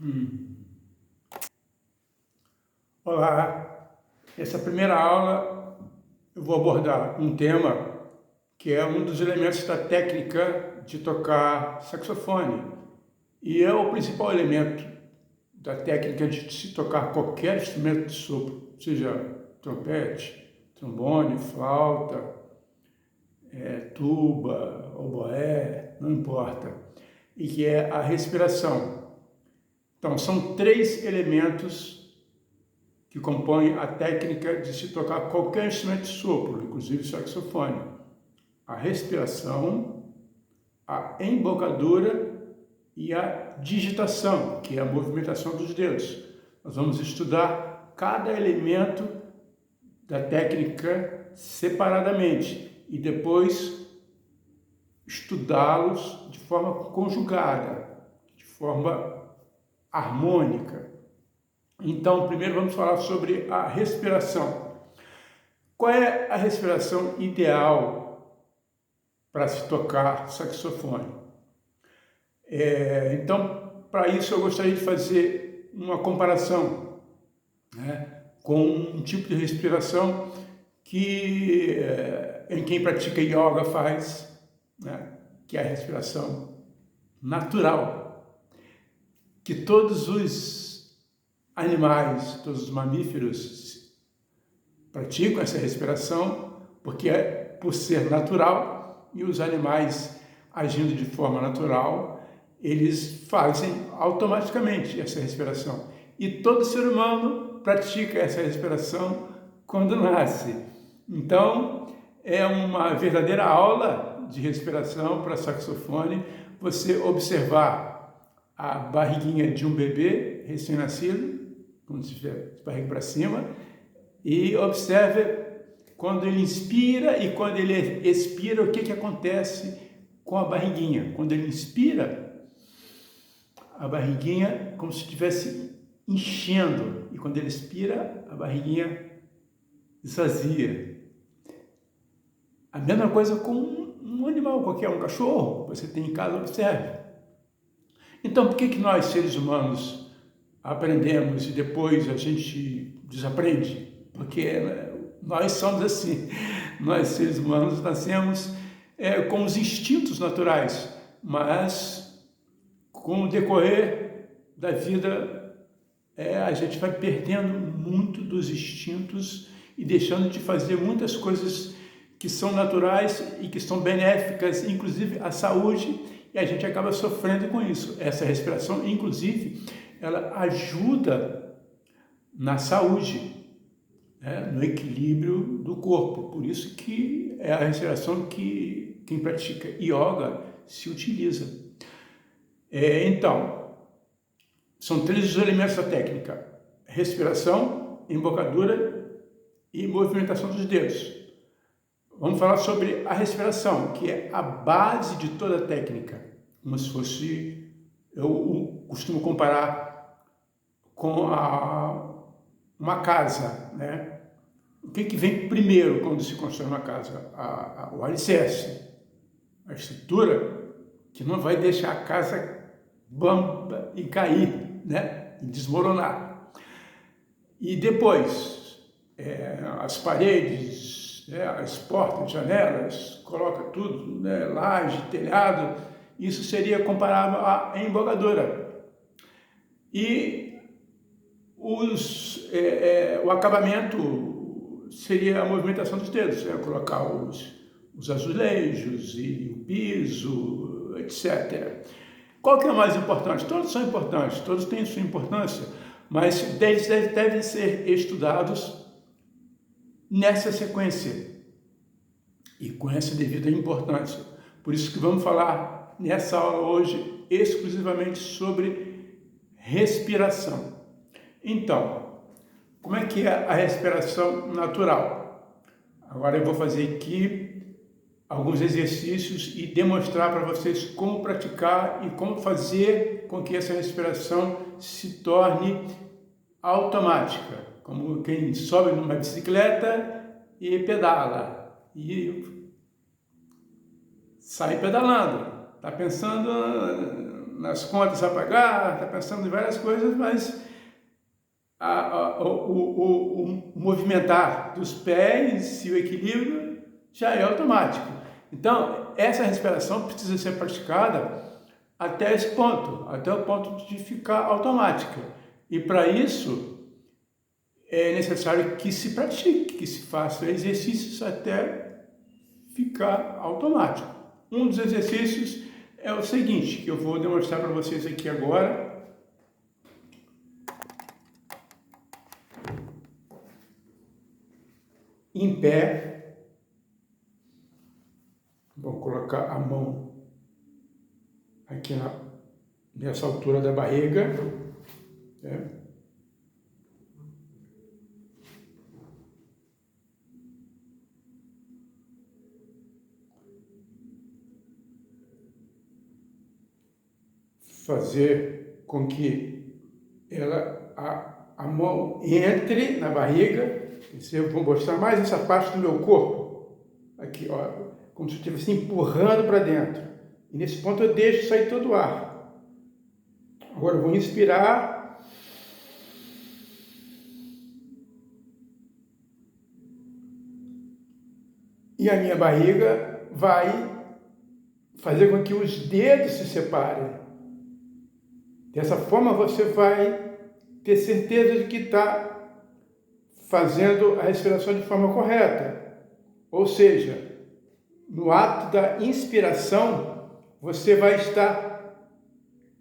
Hum. Olá, essa primeira aula eu vou abordar um tema que é um dos elementos da técnica de tocar saxofone e é o principal elemento da técnica de se tocar qualquer instrumento de sopro, seja trompete, trombone, flauta, tuba, oboé, não importa, e que é a respiração. Então, são três elementos que compõem a técnica de se tocar qualquer instrumento de sopro, inclusive saxofone. A respiração, a embocadura e a digitação, que é a movimentação dos dedos. Nós vamos estudar cada elemento da técnica separadamente e depois estudá-los de forma conjugada, de forma harmônica. Então, primeiro vamos falar sobre a respiração. Qual é a respiração ideal para se tocar saxofone? Então, para isso eu gostaria de fazer uma comparação, com um tipo de respiração que em quem pratica yoga faz, que é a respiração natural, que todos os animais, todos os mamíferos praticam essa respiração porque é por ser natural, e os animais agindo de forma natural, eles fazem automaticamente essa respiração. E todo ser humano pratica essa respiração quando nasce. Então, é uma verdadeira aula de respiração para saxofone você observar a barriguinha de um bebê recém-nascido, quando estiver de barriga para cima, e observe quando ele inspira e quando ele expira, o que acontece com a barriguinha. Quando ele inspira, a barriguinha como se estivesse enchendo, e quando ele expira, a barriguinha esvazia. A mesma coisa com um animal qualquer, um cachorro, você tem em casa, observe. Então, por que nós, seres humanos, aprendemos e depois a gente desaprende? Porque nós somos assim. Nós, seres humanos, nascemos com os instintos naturais, mas com o decorrer da vida, a gente vai perdendo muito dos instintos e deixando de fazer muitas coisas que são naturais e que são benéficas, inclusive à saúde, e a gente acaba sofrendo com isso. Essa respiração, inclusive, ela ajuda na saúde, no equilíbrio do corpo. Por isso que é a respiração que quem pratica yoga se utiliza. Então, são três os elementos da técnica: respiração, embocadura e movimentação dos dedos. Vamos falar sobre a respiração, que é a base de toda a técnica, como se fosse, eu costumo comparar com uma casa, O que vem primeiro quando se constrói uma casa? O alicerce, a estrutura que não vai deixar a casa bamba e cair, e desmoronar. E depois, as paredes, as portas, janelas, coloca tudo, laje, telhado, isso seria comparável à embocadura. E o acabamento seria a movimentação dos dedos, colocar os azulejos e o piso, etc. Qual que é o mais importante? Todos são importantes, todos têm sua importância, mas eles devem ser estudados nessa sequência e com essa devida importância. Por isso que vamos falar nessa aula hoje exclusivamente sobre respiração. Então, como é que é a respiração natural? Agora eu vou fazer aqui alguns exercícios e demonstrar para vocês como praticar e como fazer com que essa respiração se torne automática, como quem sobe numa bicicleta e pedala e sai pedalando. Está pensando nas contas a pagar, está pensando em várias coisas, mas o movimentar dos pés e o equilíbrio já é automático. Então, essa respiração precisa ser praticada até esse ponto, até o ponto de ficar automática. E para isso, é necessário que se pratique, que se faça exercícios até ficar automático. Um dos exercícios é o seguinte, que eu vou demonstrar para vocês aqui agora. Em pé, vou colocar a mão aqui nessa altura da barriga, né? Fazer com que a mão entre na barriga. Eu vou mostrar mais essa parte do meu corpo, aqui, ó, como se eu estivesse empurrando para dentro. E nesse ponto eu deixo sair todo o ar. Agora eu vou inspirar. E a minha barriga vai fazer com que os dedos se separem. Dessa forma você vai ter certeza de que está fazendo a respiração de forma correta. Ou seja, no ato da inspiração, você vai estar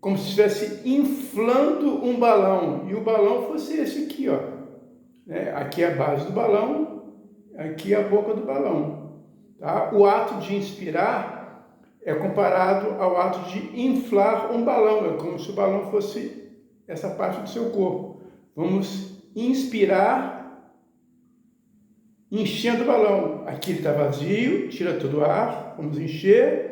como se estivesse inflando um balão. E o balão fosse esse aqui, ó. Aqui é a base do balão, aqui é a boca do balão. Tá? O ato de inspirar é comparado ao ato de inflar um balão. É como se o balão fosse essa parte do seu corpo. Vamos inspirar enchendo o balão. Aqui ele está vazio, tira todo o ar, vamos encher.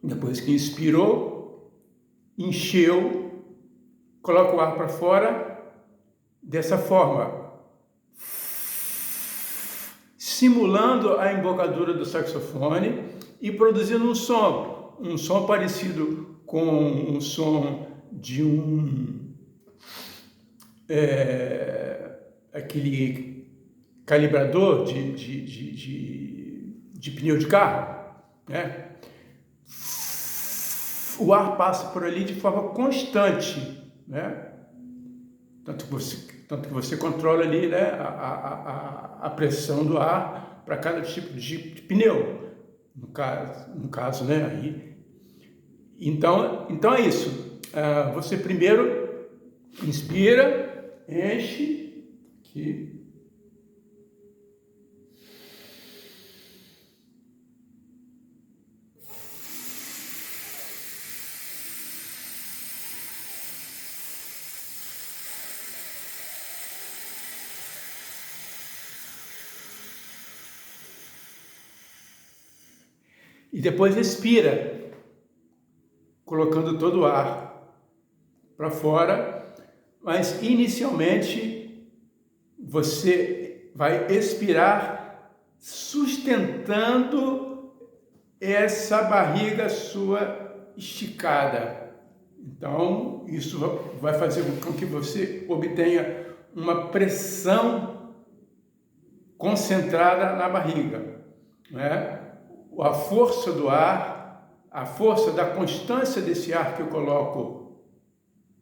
Depois que inspirou, encheu, coloca o ar para fora, dessa forma, simulando a embocadura do saxofone e produzindo um som parecido com um som de aquele calibrador de pneu de carro, né? O ar passa por ali de forma constante, né? Tanto que você controla ali, né, a pressão do ar para cada tipo de pneu, no caso, né? Aí, então é isso. Você primeiro inspira, enche, aqui. E depois expira, colocando todo o ar para fora, mas inicialmente você vai expirar sustentando essa barriga sua esticada. Então, isso vai fazer com que você obtenha uma pressão concentrada na barriga, né? A força do ar, a força da constância desse ar que eu coloco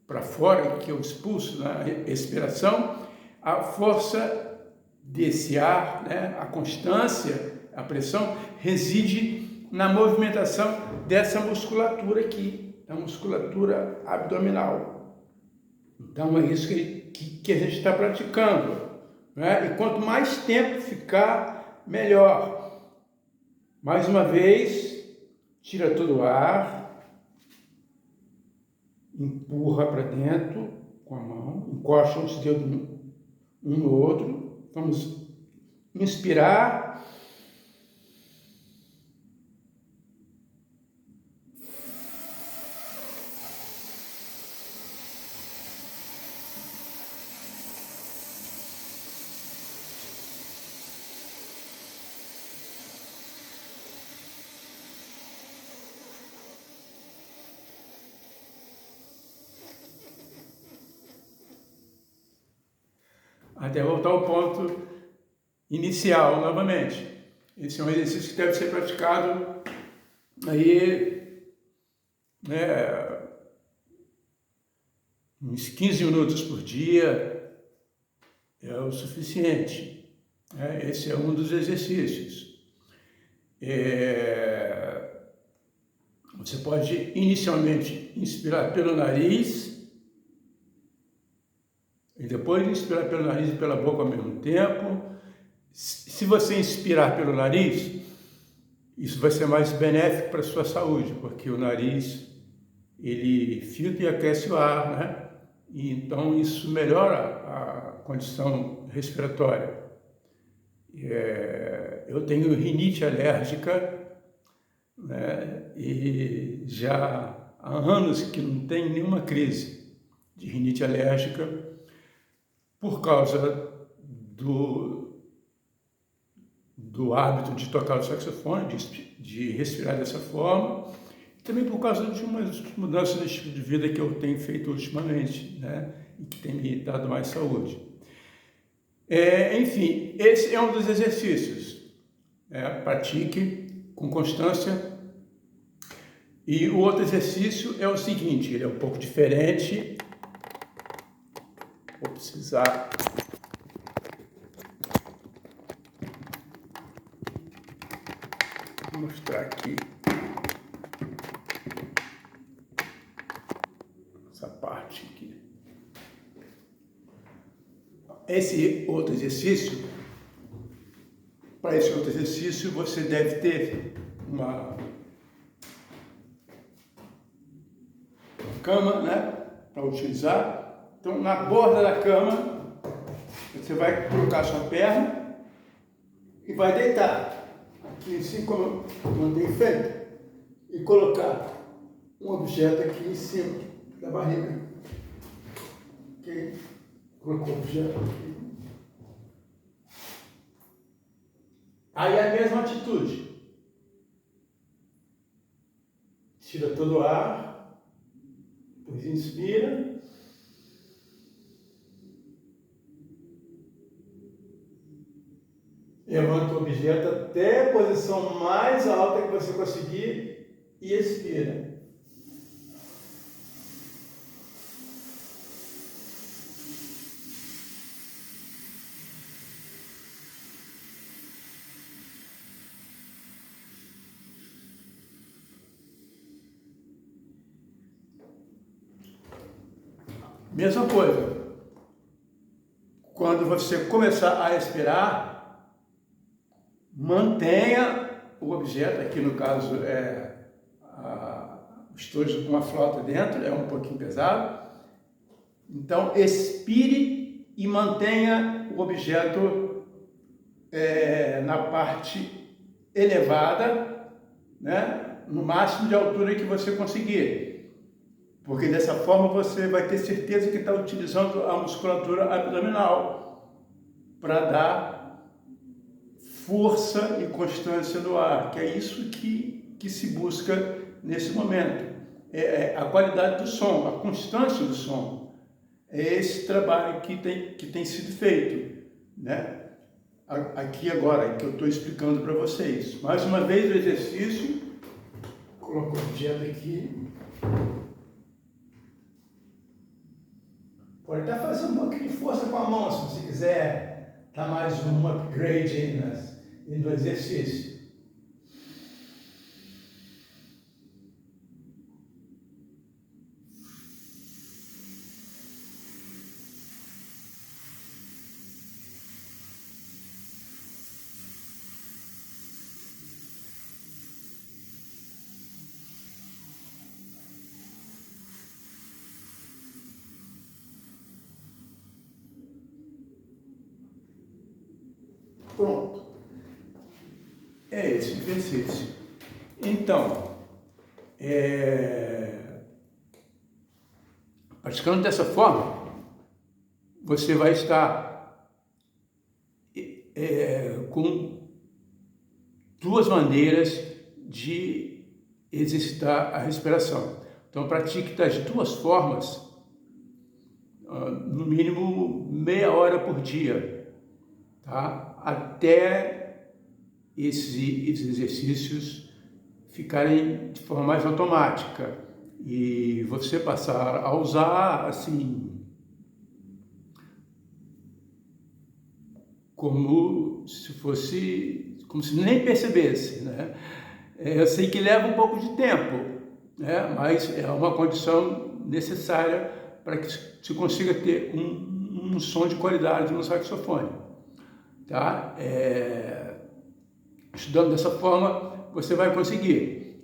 para fora, que eu expulso na expiração, a força desse ar, né, a constância, a pressão, reside na movimentação dessa musculatura aqui, a musculatura abdominal. Então é isso que a gente está praticando, né? E quanto mais tempo ficar, melhor. Mais uma vez, tira todo o ar, empurra para dentro com a mão, encosta os dedos um no outro. Vamos inspirar até voltar ao ponto inicial novamente. Esse é um exercício que deve ser praticado aí, né, uns 15 minutos por dia é o suficiente. Esse é um dos exercícios. Você pode inicialmente inspirar pelo nariz e depois inspirar pelo nariz e pela boca ao mesmo tempo. Se você inspirar pelo nariz, isso vai ser mais benéfico para a sua saúde, porque o nariz ele filtra e aquece o ar, né? E então isso melhora a condição respiratória. Eu tenho rinite alérgica, né? E já há anos que não tenho nenhuma crise de rinite alérgica por causa do hábito de tocar o saxofone, de respirar dessa forma, e também por causa de umas mudanças de estilo de vida que eu tenho feito ultimamente, né? E que tem me dado mais saúde. Enfim, esse é um dos exercícios. Pratique com constância. E o outro exercício é o seguinte, ele é um pouco diferente. Vou precisar mostrar aqui essa parte aqui. Esse outro exercício, para esse outro exercício você deve ter uma cama, né, para utilizar. Então, na borda da cama, você vai colocar a sua perna e vai deitar aqui, assim como eu mandei feito, e colocar um objeto aqui em cima da barriga. Ok? Colocou o objeto aqui. Aí a mesma atitude. Tira todo o ar, depois inspira. Levanta o objeto até a posição mais alta que você conseguir e expira. Mesma coisa. Quando você começar a expirar, mantenha o objeto, aqui no caso o estojo com uma flauta dentro, é um pouquinho pesado. Então expire e mantenha o objeto na parte elevada, né, no máximo de altura que você conseguir. Porque dessa forma você vai ter certeza que está utilizando a musculatura abdominal para dar força e constância no ar, que é isso que se busca nesse momento. A qualidade do som, a constância do som. É esse trabalho que tem sido feito, né? Aqui agora, que eu estou explicando para vocês. Mais uma vez o exercício, coloco o objeto aqui. Pode até fazer um pouquinho de força com a mão, se você quiser dar mais um upgrade aí no exercício. Pronto. É esse o exercício. Então, praticando dessa forma, você vai estar com duas maneiras de exercitar a respiração. Então, pratique das duas formas no mínimo meia hora por dia, tá? Até esses exercícios ficarem de forma mais automática e você passar a usar assim como se nem percebesse, né? Eu sei que leva um pouco de tempo, né? Mas é uma condição necessária para que se consiga ter um som de qualidade no saxofone, tá? Estudando dessa forma, você vai conseguir.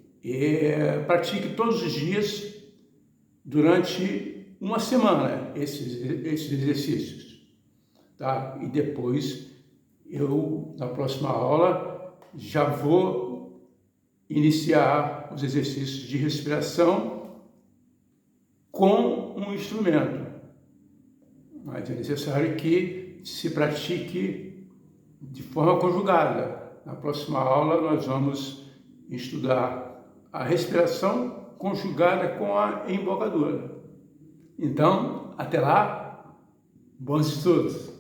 Pratique todos os dias durante uma semana esses exercícios, tá? E depois na próxima aula, já vou iniciar os exercícios de respiração com um instrumento, mas é necessário que se pratique de forma conjugada. Na próxima aula, nós vamos estudar a respiração conjugada com a embocadura. Então, até lá, bons estudos!